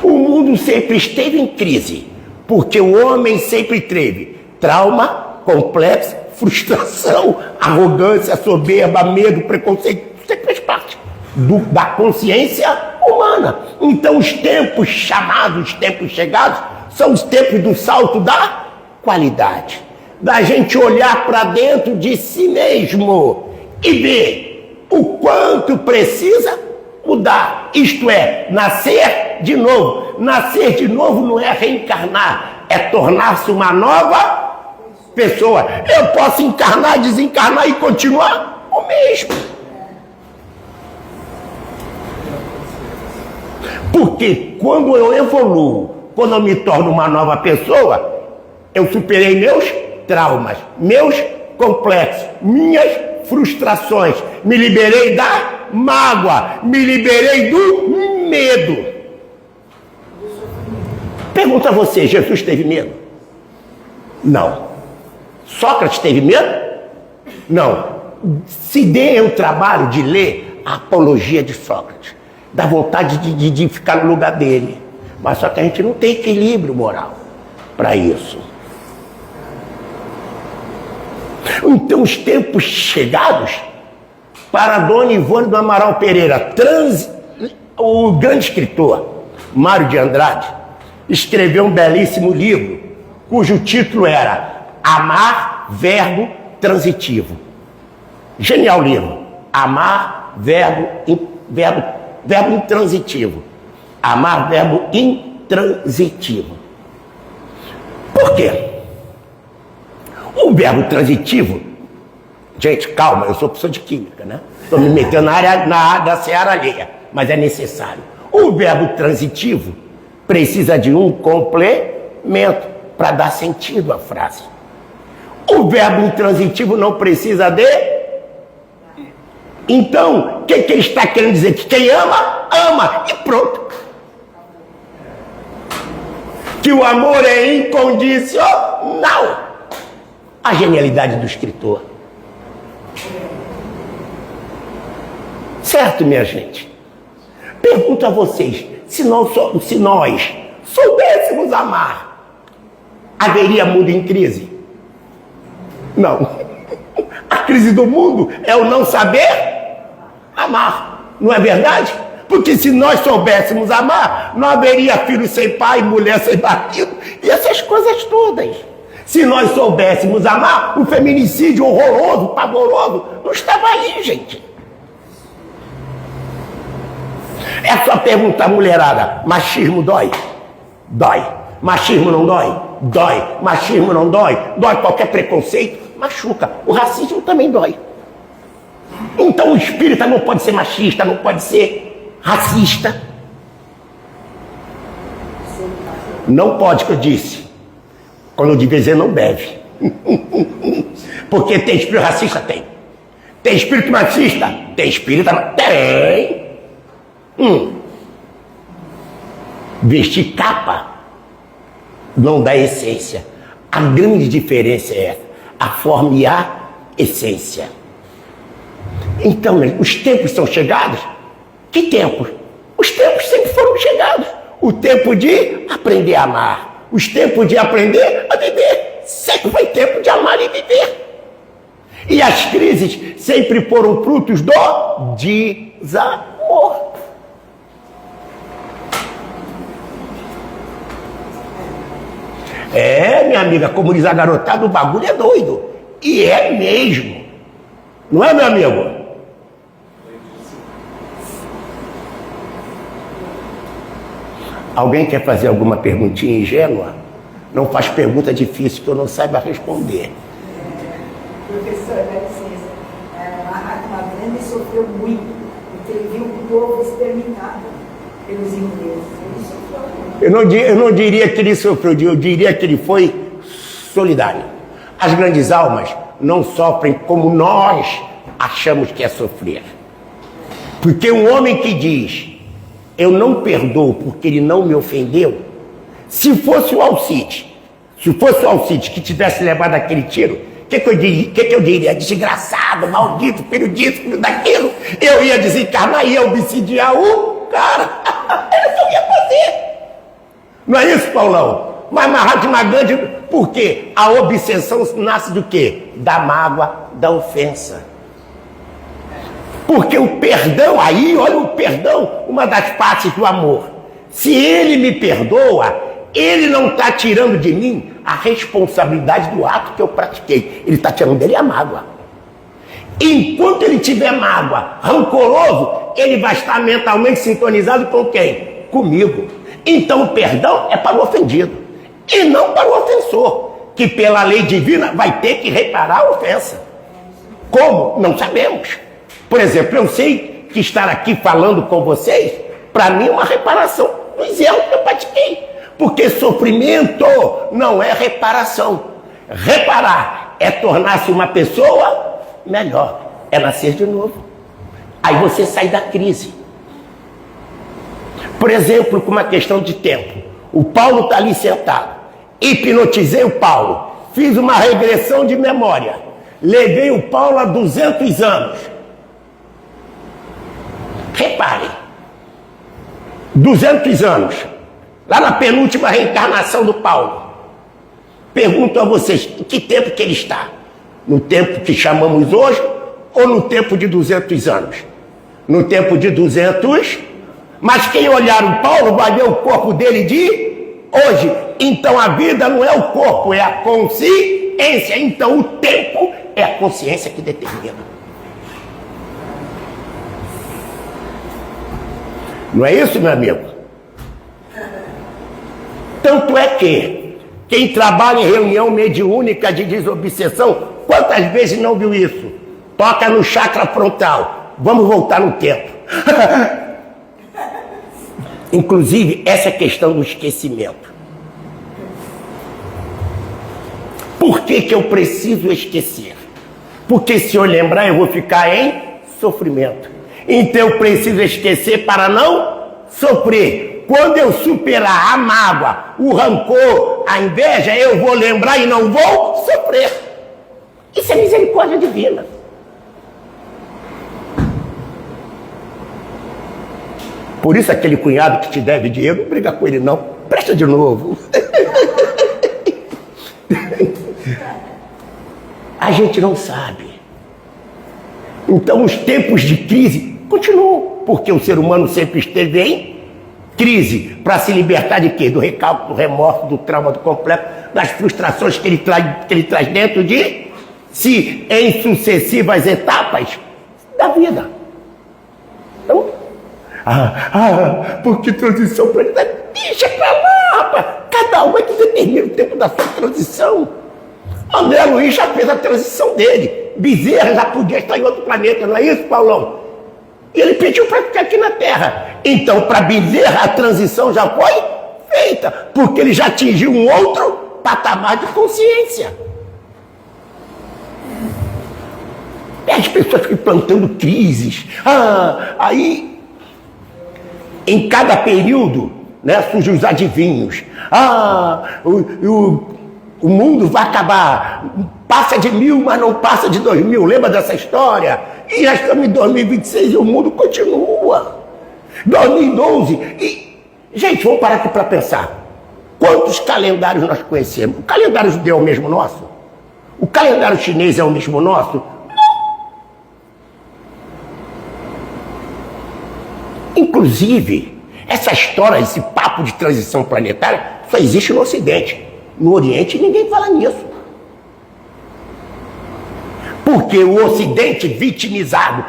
O mundo sempre esteve em crise, porque o homem sempre teve trauma, complexo, frustração, arrogância, soberba, medo, preconceito. Sempre faz parte da consciência humana. Então os tempos chamados, os tempos chegados, são os tempos do salto da qualidade, da gente olhar para dentro de si mesmo e ver o quanto precisa mudar. Isto é, nascer de novo. Nascer de novo não é reencarnar, é tornar-se uma nova pessoa. Eu posso encarnar, desencarnar e continuar o mesmo. Porque quando eu evoluo, quando eu me torno uma nova pessoa, eu superei meus traumas, meus complexos, minhas frustrações, me liberei da mágoa, me liberei do medo. Pergunto a você, Jesus teve medo? Não. Sócrates teve medo? Não. Se dê o trabalho de ler a Apologia de Sócrates, dá vontade de ficar no lugar dele. Mas só que a gente não tem equilíbrio moral para isso. Então, os tempos chegados, para Dona Ivone do Amaral Pereira, o grande escritor Mário de Andrade escreveu um belíssimo livro, cujo título era Amar, Verbo Transitivo. Genial livro. Amar, verbo intransitivo. Amar, verbo intransitivo. Por quê? O verbo transitivo, gente, calma, eu sou professor de química, né? Estou me metendo na área da seara alheia, mas é necessário. O verbo transitivo precisa de um complemento para dar sentido à frase. O verbo intransitivo não precisa de... Então, o que ele está querendo dizer? Que quem ama, ama, e pronto. Que o amor é incondicional. A genialidade do escritor. Certo, minha gente? Pergunto a vocês, se nós soubéssemos amar, haveria mundo em crise? Não. A crise do mundo é o não saber amar. Não é verdade? Porque se nós soubéssemos amar, não haveria filho sem pai, mulher sem marido e essas coisas todas. Se nós soubéssemos amar, o feminicídio horroroso, pavoroso, não estava aí, gente. É só perguntar, mulherada, machismo dói? Dói. Machismo não dói? Dói. Machismo não dói? Dói qualquer preconceito? Machuca. O racismo também dói. Então o espírita não pode ser machista, não pode ser racista. Não pode, que eu disse. Quando eu digo dizer, não deve. Porque tem espírito racista? Tem. Tem espírito machista? Tem espírita? Tem. Vestir capa não dá essência. A grande diferença é a forma e a essência. Então, os tempos são chegados? Que tempos? Os tempos sempre foram chegados. O tempo de aprender a amar. Os tempos de aprender a viver. Sempre foi tempo de amar e viver. E as crises sempre foram frutos do desamor. É, minha amiga, como diz a garotada, o bagulho é doido. E é mesmo. Não é, meu amigo? Alguém quer fazer alguma perguntinha ingênua? Não faz pergunta difícil que eu não saiba responder. Professor, dá licença. Mahatma Gandhi sofreu muito, porque ele viu o povo exterminado pelos ingleses. Ele sofreu muito. Eu não diria que ele sofreu, eu diria que ele foi solidário. As grandes almas não sofrem como nós achamos que é sofrer. Porque um homem que diz, eu não perdoo porque ele não me ofendeu, se fosse o Alcide que tivesse levado aquele tiro, o que eu diria? Desgraçado, maldito, filho disso, filho daquilo. Eu ia desencarnar e ia obsidiar o cara. Era o que eu ia fazer. Não é isso, Paulão? Mas Mahatma Gandhi, por quê? A obsessão nasce do quê? Da mágoa, da ofensa. Porque o perdão, aí, olha o perdão, uma das partes do amor. Se ele me perdoa, ele não está tirando de mim a responsabilidade do ato que eu pratiquei. Ele está tirando dele a mágoa. Enquanto ele tiver mágoa, rancoroso, ele vai estar mentalmente sintonizado com quem? Comigo. Então o perdão é para o ofendido e não para o ofensor, que pela lei divina vai ter que reparar a ofensa. Como? Não sabemos. Por exemplo, eu sei que estar aqui falando com vocês, para mim é uma reparação dos erros que eu pratiquei. Porque sofrimento não é reparação. Reparar é tornar-se uma pessoa melhor, é nascer de novo. Aí você sai da crise. Por exemplo, com uma questão de tempo. O Paulo está ali sentado. Hipnotizei o Paulo. Fiz uma regressão de memória. Levei o Paulo a 200 anos. Reparem. 200 anos. Lá na penúltima reencarnação do Paulo. Pergunto a vocês, em que tempo que ele está? No tempo que chamamos hoje ou no tempo de 200 anos? No tempo de 200, mas quem olhar o Paulo vai ver o corpo dele de hoje. Então a vida não é o corpo, é a consciência. Então o tempo é a consciência que determina. Não é isso, meu amigo? Tanto é que quem trabalha em reunião mediúnica de desobsessão, quantas vezes não viu isso? Toca no chakra frontal. Vamos voltar no tempo. Inclusive, essa questão do esquecimento. Por que eu preciso esquecer? Porque se eu lembrar, eu vou ficar em sofrimento. Então eu preciso esquecer para não sofrer. Quando eu superar a mágoa, o rancor, a inveja, eu vou lembrar e não vou sofrer. Isso é misericórdia divina. Por isso aquele cunhado que te deve dinheiro, não briga com ele não, presta de novo. A gente não sabe. Então os tempos de crise continuam, porque o ser humano sempre esteve em crise, para se libertar de quê? Do recalque, do remorso, do trauma, do complexo, das frustrações que ele traz dentro de si, em sucessivas etapas da vida. Então, porque transição planetária, deixa pra lá, rapaz. Cada um é que determina o tempo da sua transição. André Luiz já fez a transição dele. Bezerra já podia estar em outro planeta, não é isso, Paulão? E ele pediu para ficar aqui na Terra. Então, para Bezerra, a transição já foi feita, porque ele já atingiu um outro patamar de consciência. E as pessoas ficam plantando crises. Aí, em cada período, né, surgem os adivinhos. O mundo vai acabar. Passa de 1000, mas não passa de 2000. Lembra dessa história? E já estamos em 2026 e o mundo continua. 2012. E, gente, vamos parar aqui para pensar. Quantos calendários nós conhecemos? O calendário judeu é o mesmo nosso? O calendário chinês é o mesmo nosso? Não. Inclusive, essa história, esse papo de transição planetária, só existe no Ocidente. No Oriente ninguém fala nisso. Porque o Ocidente vitimizado,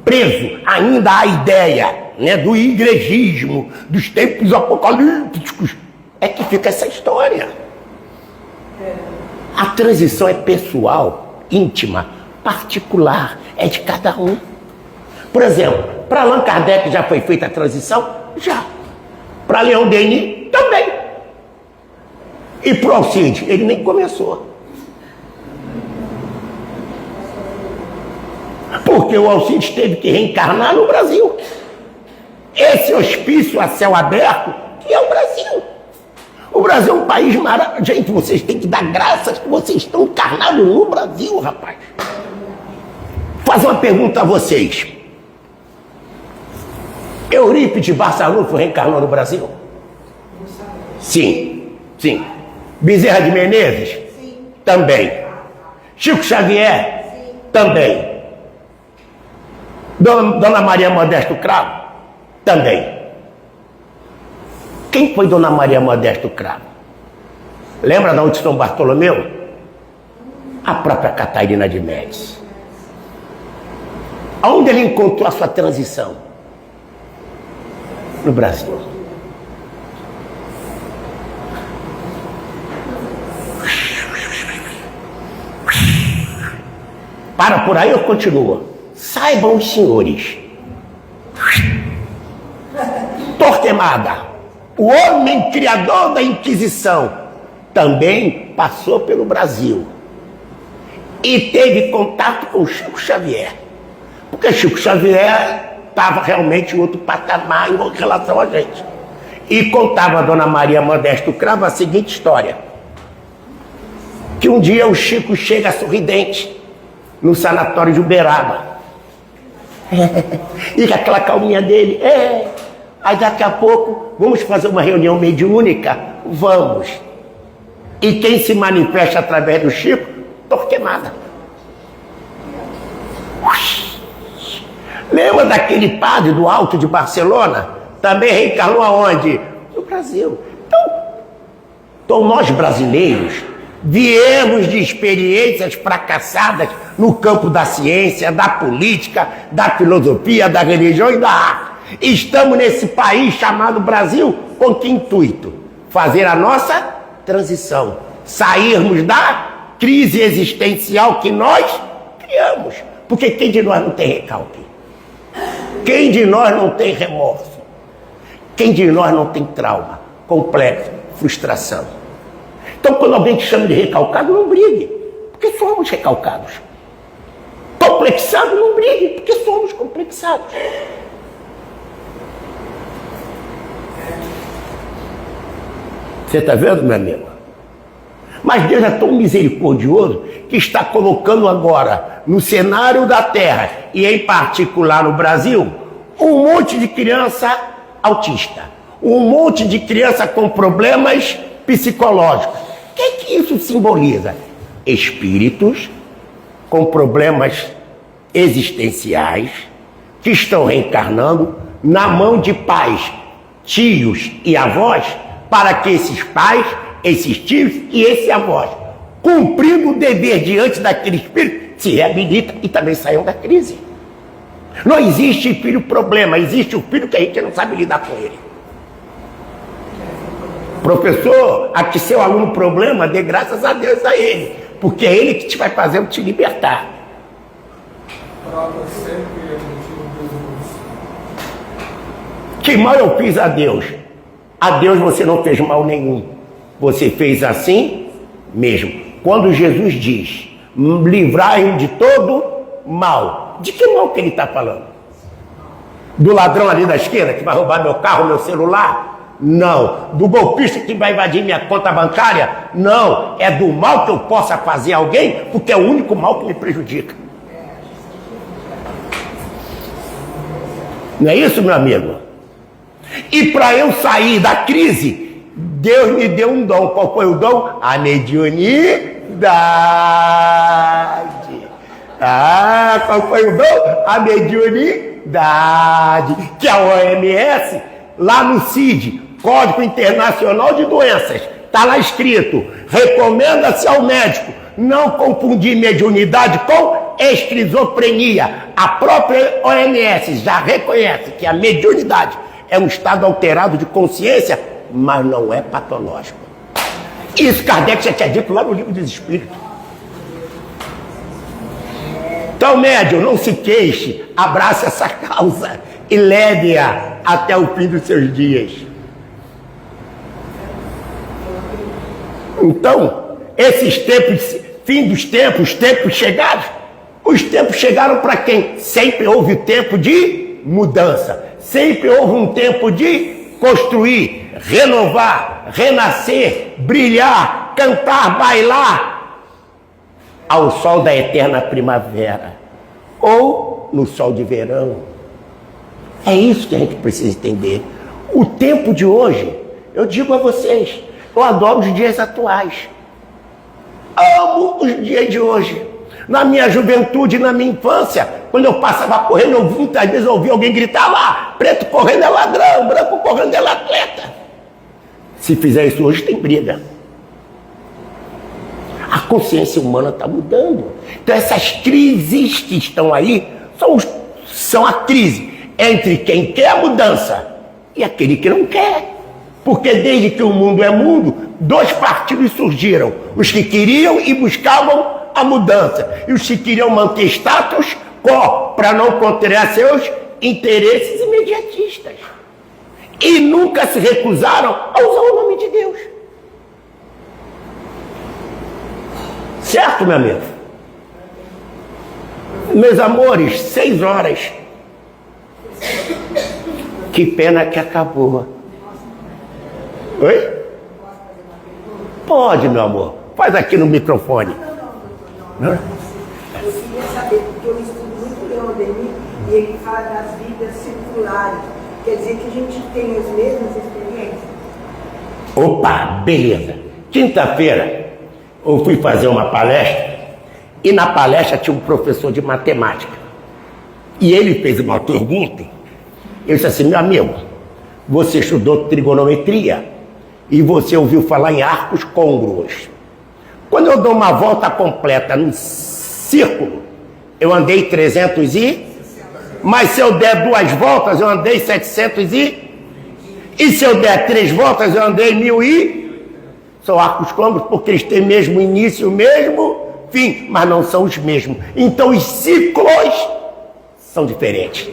preso ainda à ideia, né, do igrejismo, dos tempos apocalípticos, é que fica essa história. A transição é pessoal, íntima, particular, é de cada um. Por exemplo, para Allan Kardec já foi feita a transição? Já. Para Leon Denis, também. E para o Alcide, ele nem começou. Porque o Alcide teve que reencarnar no Brasil. Esse hospício a céu aberto, que é o Brasil. O Brasil é um país maravilhoso. Gente, vocês têm que dar graças que vocês estão encarnados no Brasil, rapaz. Vou fazer uma pergunta a vocês. Eurípides Barçanufo reencarnou no Brasil? Sim, sim. Bezerra de Menezes? Sim. Também. Chico Xavier? Sim. Também. Dona Maria Modesto Cravo? Também. Quem foi Dona Maria Modesto Cravo? Lembra da onde São Bartolomeu? A própria Catarina de Médici. Aonde ele encontrou a sua transição? No Brasil. Para por aí ou continua? Saibam os senhores. Torquemada, o homem criador da Inquisição, também passou pelo Brasil. E teve contato com Chico Xavier. Porque Chico Xavier estava realmente em outro patamar em relação a gente. E contava a dona Maria Modesto Cravo a seguinte história: que um dia o Chico chega sorridente no sanatório de Uberaba. E com aquela calminha dele, aí daqui a pouco vamos fazer uma reunião mediúnica? Vamos. E quem se manifesta através do Chico? Torquemada. Lembra daquele padre do Alto de Barcelona? Também reencarnou aonde? No Brasil. Então nós brasileiros viemos de experiências fracassadas no campo da ciência, da política, da filosofia, da religião e da arte. Estamos nesse país chamado Brasil com que intuito? Fazer a nossa transição, sairmos da crise existencial que nós criamos. Porque quem de nós não tem recalque? Quem de nós não tem remorso? Quem de nós não tem trauma, complexo, frustração? Então, quando alguém te chama de recalcado, não brigue, porque somos recalcados. Complexado, não brigue, porque somos complexados. Você está vendo, meu amigo? Mas Deus é tão misericordioso que está colocando agora no cenário da Terra, e em particular no Brasil, um monte de criança autista, um monte de criança com problemas psicológicos. O que isso simboliza? Espíritos com problemas existenciais que estão reencarnando na mão de pais, tios e avós, para que esses pais, esses tios e esses avós, cumprindo o dever diante daquele espírito, se reabilitam e também saiam da crise. Não existe filho problema, existe o filho que a gente não sabe lidar com ele. Professor, aqui seu aluno problema, dê graças a Deus a ele, porque é ele que te vai fazer te libertar. Que mal eu fiz a Deus? A Deus você não fez mal nenhum. Você fez assim mesmo. Quando Jesus diz, livrai-o de todo mal, de que mal que ele está falando? Do ladrão ali da esquina que vai roubar meu carro, meu celular? Não. Do golpista que vai invadir minha conta bancária? Não. É do mal que eu possa fazer a alguém, porque é o único mal que me prejudica. Não é isso, meu amigo? E para eu sair da crise, Deus me deu um dom. Qual foi o dom? A mediunidade. Qual foi o dom? A mediunidade. Que a OMS, lá no CID, Código Internacional de Doenças, está lá escrito: recomenda-se ao médico não confundir mediunidade com esquizofrenia. A própria OMS já reconhece que a mediunidade é um estado alterado de consciência, mas não é patológico. Isso Kardec já tinha dito lá no Livro dos Espíritos. Então, médium, não se queixe, abrace essa causa e leve-a até o fim dos seus dias. Então, esses tempos, fim dos tempos, tempos chegados, os tempos chegaram para quem? Sempre houve tempo de mudança, sempre houve um tempo de construir, renovar, renascer, brilhar, cantar, bailar ao sol da eterna primavera ou no sol de verão. É isso que a gente precisa entender. O tempo de hoje, eu digo a vocês, eu adoro os dias atuais. Amo os dias de hoje. Na minha juventude, na minha infância, quando eu passava correndo, eu muitas vezes ouvi alguém gritar lá: preto correndo é ladrão, branco correndo é atleta. Se fizer isso hoje, tem briga. A consciência humana está mudando. Então essas crises que estão aí são a crise entre quem quer a mudança e aquele que não quer. Porque desde que o mundo é mundo, dois partidos surgiram: os que queriam e buscavam a mudança, e os que queriam manter status quo para não contrariar seus interesses imediatistas. E nunca se recusaram a usar o nome de Deus. Certo, meu amigo? Meus amores, 6 horas. Que pena que acabou. Oi? Pode, meu amor. Faz aqui no microfone. Não. Eu queria saber, porque eu estudo muito Leon Denis e ele fala das vidas circulares. Quer dizer que a gente tem as mesmas experiências? Opa, beleza. Quinta-feira eu fui fazer uma palestra e na palestra tinha um professor de matemática. E ele fez uma pergunta. Eu disse assim, meu amigo, você estudou trigonometria e você ouviu falar em arcos côngruos. Quando eu dou uma volta completa no círculo, eu andei 300 e... Mas se eu der 2 voltas, eu andei 700 e... E se eu der 3 voltas, eu andei 1000 e... São arcos côngruos porque eles têm mesmo início, mesmo fim, mas não são os mesmos. Então os ciclos são diferentes.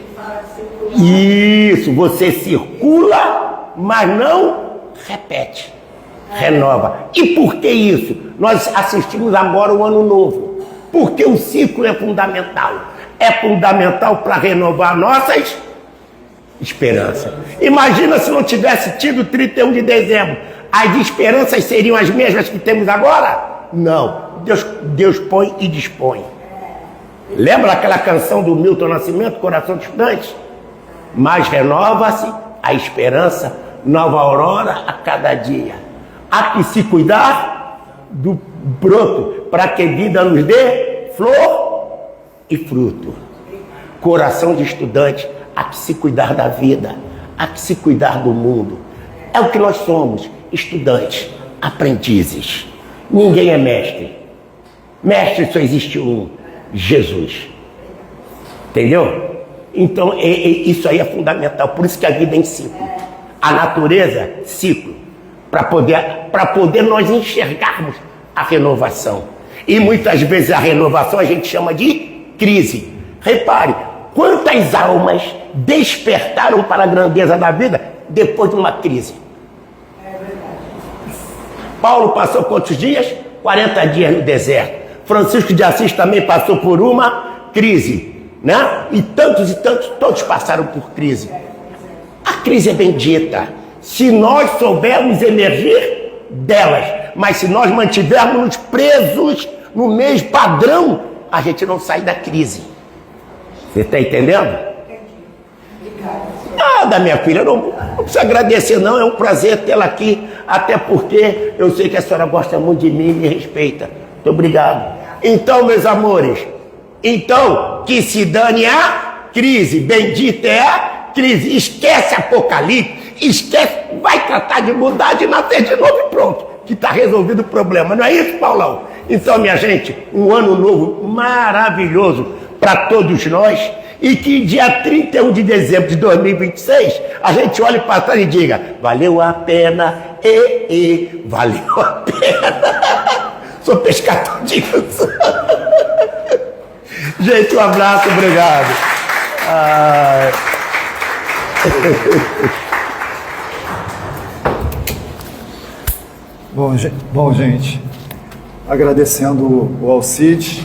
Isso, você circula, mas não repete, renova. E por que isso? Nós assistimos agora o Ano Novo. Porque o ciclo é fundamental. É fundamental para renovar nossas esperanças. Imagina se não tivesse tido 31 de dezembro. As esperanças seriam as mesmas que temos agora? Não. Deus põe e dispõe. Lembra aquela canção do Milton Nascimento, Coração Distante? Mas renova-se a esperança, nova aurora a cada dia. Há que se cuidar do broto, para que vida nos dê flor e fruto. Coração de estudante, há que se cuidar da vida, há que se cuidar do mundo. É o que nós somos, estudantes, aprendizes. Ninguém é mestre. Mestre só existe um, Jesus. Entendeu? Então, isso aí é fundamental. Por isso que a vida é em ciclo. A natureza, ciclo. Para poder nós enxergarmos a renovação. E muitas vezes a renovação a gente chama de crise. Repare, quantas almas despertaram para a grandeza da vida depois de uma crise? Paulo passou quantos dias? 40 dias no deserto. Francisco de Assis também passou por uma crise, né? E tantos, todos passaram por crise. A crise é bendita, se nós soubermos emergir delas. Mas se nós mantivermos presos no mesmo padrão, a gente não sai da crise. Você está entendendo? Nada, minha filha, não precisa agradecer não, é um prazer tê-la aqui, até porque eu sei que a senhora gosta muito de mim e me respeita. Muito obrigado. Então, meus amores, então, que se dane a crise, bendita é a crise, esquece Apocalipse, esquece, vai tratar de mudar, de nascer de novo e pronto, que está resolvido o problema, não é isso, Paulão? Então, minha gente, um ano novo maravilhoso para todos nós, e que dia 31 de dezembro de 2026, a gente olhe para trás e diga, valeu a pena, valeu a pena. Sou pescador de canção. Gente, um abraço, obrigado. Ai. Bom, gente, agradecendo o Alcides.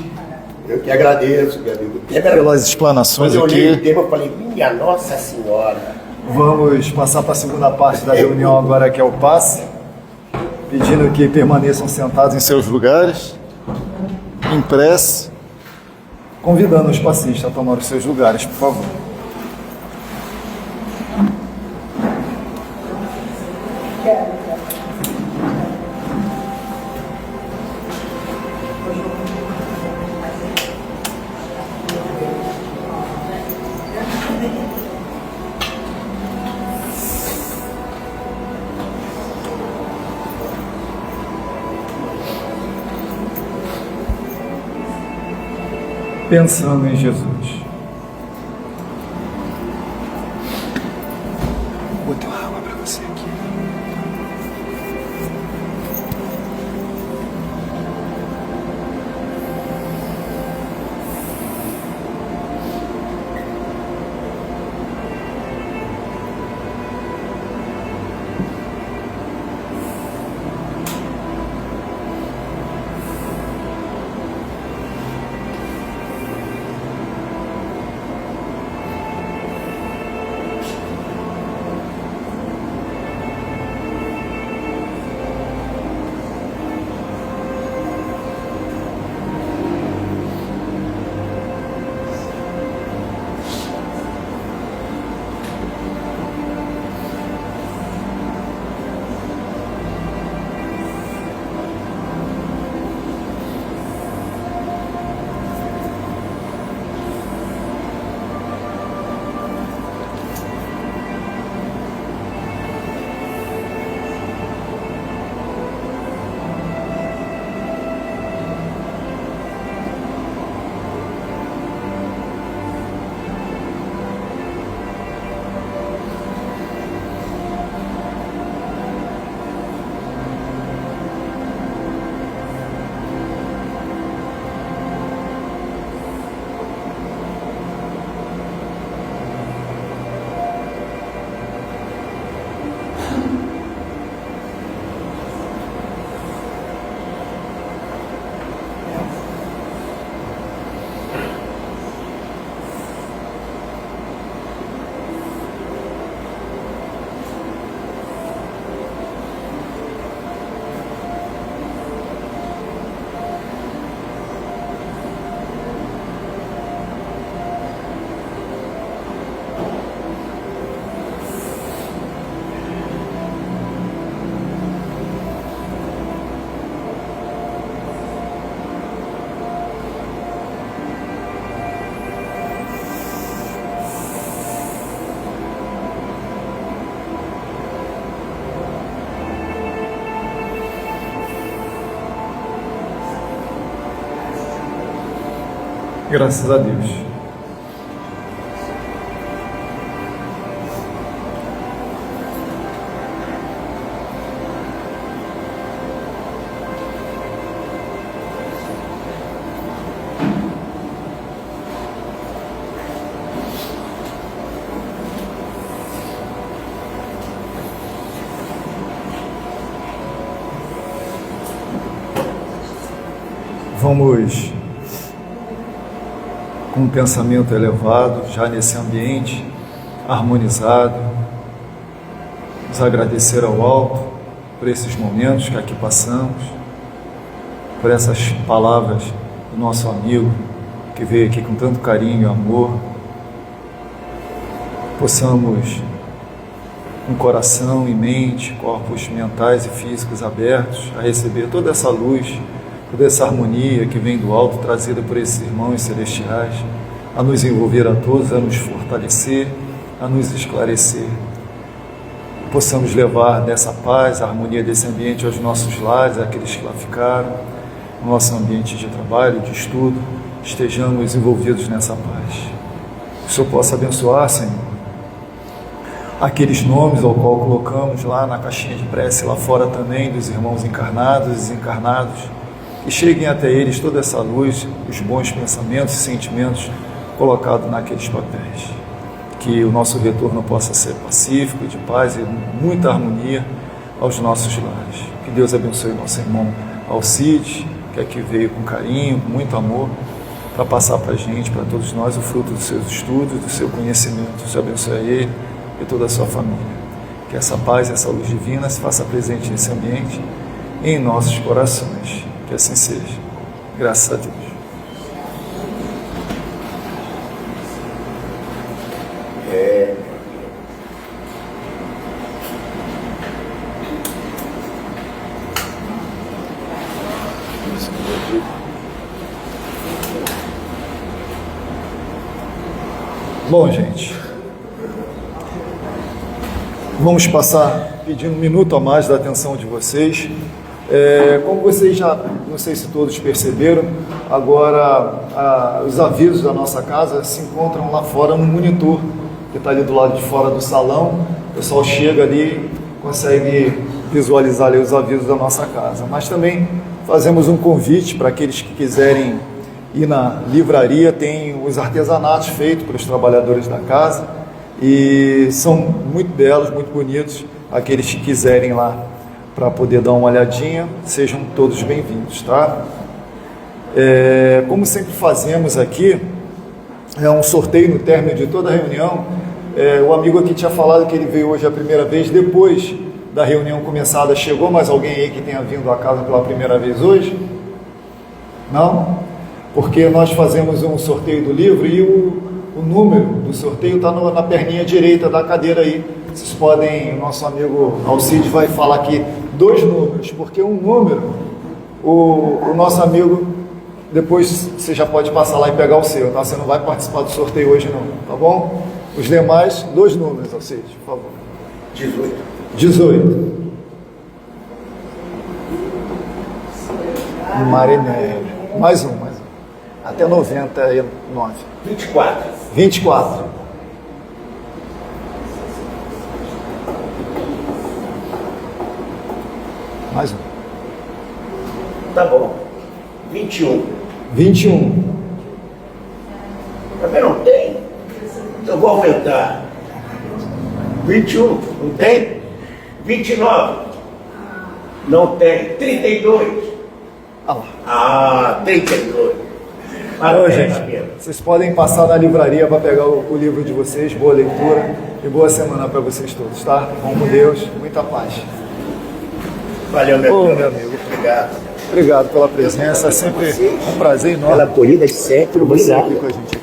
Eu que agradeço, meu amigo. Pelas explanações aqui. Quando eu olhei o tema, eu falei, minha Nossa Senhora. Vamos passar para a segunda parte da reunião agora, que é o passe. Pedindo que permaneçam sentados em seus lugares, em prece, convidando os passistas a tomar os seus lugares, por favor. Pensando em Jesus. Botei uma água para você aqui. Graças a Deus. Vamos com um pensamento elevado, já nesse ambiente harmonizado, nos agradecer ao alto por esses momentos que aqui passamos, por essas palavras do nosso amigo que veio aqui com tanto carinho e amor. Possamos, com coração e mente, corpos mentais e físicos abertos a receber toda essa luz, toda essa harmonia que vem do alto, trazida por esses irmãos celestiais, a nos envolver a todos, a nos fortalecer, a nos esclarecer. Possamos levar dessa paz, a harmonia desse ambiente aos nossos lares, àqueles que lá ficaram, no nosso ambiente de trabalho, de estudo, estejamos envolvidos nessa paz. Que o Senhor possa abençoar, Senhor, aqueles nomes ao qual colocamos lá na caixinha de prece, lá fora também, dos irmãos encarnados e desencarnados, que cheguem até eles toda essa luz, os bons pensamentos e sentimentos colocados naqueles papéis. Que o nosso retorno possa ser pacífico, de paz e muita harmonia aos nossos lares. Que Deus abençoe nosso irmão Alcides, que aqui veio com carinho, com muito amor, para passar para a gente, para todos nós, o fruto dos seus estudos, do seu conhecimento. Deus abençoe a ele e toda a sua família. Que essa paz, essa luz divina se faça presente nesse ambiente e em nossos corações. Que assim seja. Graças a Deus. Bom, gente, vamos passar pedindo um minuto a mais da atenção de vocês. Como vocês já, não sei se todos perceberam, agora os avisos da nossa casa se encontram lá fora no monitor, que está ali do lado de fora do salão. O pessoal chega ali, consegue visualizar ali os avisos da nossa casa. Mas também fazemos um convite para aqueles que quiserem ir na livraria, tem os artesanatos feitos pelos trabalhadores da casa e são muito belos, muito bonitos. Aqueles que quiserem lá para poder dar uma olhadinha, sejam todos bem-vindos, tá? Como sempre fazemos aqui, é um sorteio no término de toda a reunião. O amigo aqui tinha falado que ele veio hoje a primeira vez, depois da reunião começada. Chegou mais alguém aí que tenha vindo à casa pela primeira vez hoje? Não? Porque nós fazemos um sorteio do livro e o número do sorteio está na perninha direita da cadeira aí. Vocês podem, o nosso amigo Alcides vai falar aqui 2 números, porque um número, o nosso amigo, depois você já pode passar lá e pegar o seu, tá? Você não vai participar do sorteio hoje não, tá bom? Os demais, 2 números, Alcides, por favor. 18. Marinelli. Mais um. Até 99. 24. Mais um. Tá bom. 21. Também não tem? Então vou aumentar. 21. Não tem? 29. Não tem. 32. Ah, 32. Gente, vocês podem passar na livraria para pegar o livro de vocês. Boa leitura e boa semana para vocês todos, tá? Vamos com Deus, muita paz. Valeu, meu amigo. Obrigado. Obrigado pela presença, é sempre um prazer enorme. Pela acolhida sempre, você obrigado. aqui com a gente.